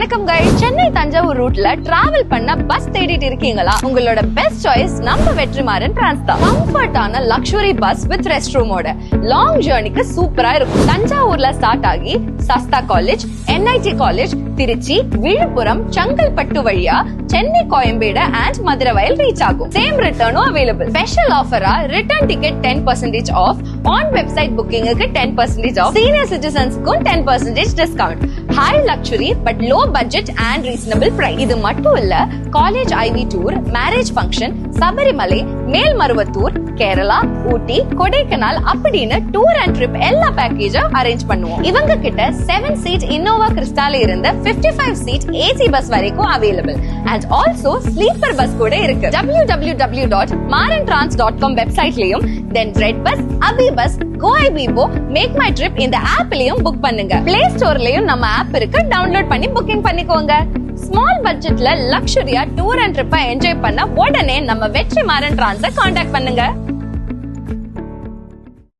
வணக்கம் கைஸ். சென்னை தஞ்சாவூர் ரூட்ல டிராவல் பண்ண பஸ் தேடிட்டு இருக்கீங்களா? உங்களோட பெஸ்ட் சாய்ஸ் நம்ம வெற்றிமாறன் டிரான்ஸ் தான். கம்ஃபர்ட்டான லக்ஸுரி பஸ் வித் ரெஸ்ட் ரூமோட லாங் ஜர்னிக்கு சூப்பரா இருக்கும். தஞ்சாவூர்ல ஸ்டார்ட் ஆகி Sastra college, NIT college, Trichy, Villupuram, Chengalpattu வழியா சென்னை, கோயம்பேடு அண்ட் மதுரை வயல் ரீச் ஆகும். சேம் ரிட்டர்னும் அவைலபிள். ஸ்பெஷல் ஆஃபரா return ticket 10% off, on website புக்கிங்க்கு 10% ஆஃப், சீனியர் சிட்டிசன்ஸ்க்கும் 10% discount. High luxury but low budget and reasonable price. இது மட்டும் இல்ல, college IV tour, marriage function, Sabarimala, Melmaruvathur, Kerala, ஊட்டி, கொடைக்கானல் அப்படின்னு டூர் அண்ட் ட்ரிப் எல்லா பேக்கேஜும் அரேஞ்ச் பண்ணுவோம். இவங்க கிட்ட 7 சீட் இன்னோவா கிறிஸ்டால இருந்து 55 சீட் ஏசி பஸ் வரைக்கும் available and also sleeper bus கூட இருக்கு. www.marantrans.com வெப்சைட்லயும் then red bus, Abhi bus, Goibibo, make my trip இந்த ஆப்லயும் புக் பண்ணுங்க. பிளே ஸ்டோர்லயும் நம்ம ஆப் இருக்கு, டவுன்லோட் பண்ணி புக்கிங் பண்ணிக்கோங்க. ஸ்மால் பட்ஜெட்ல லக்ஸுரியா டூர் அண்ட் ட்ரிப்பை என்ஜாய் பண்ண உடனே நம்ம வெற்றிமாறன் டிரான்ஸை கான்டாக்ட் பண்ணுங்க.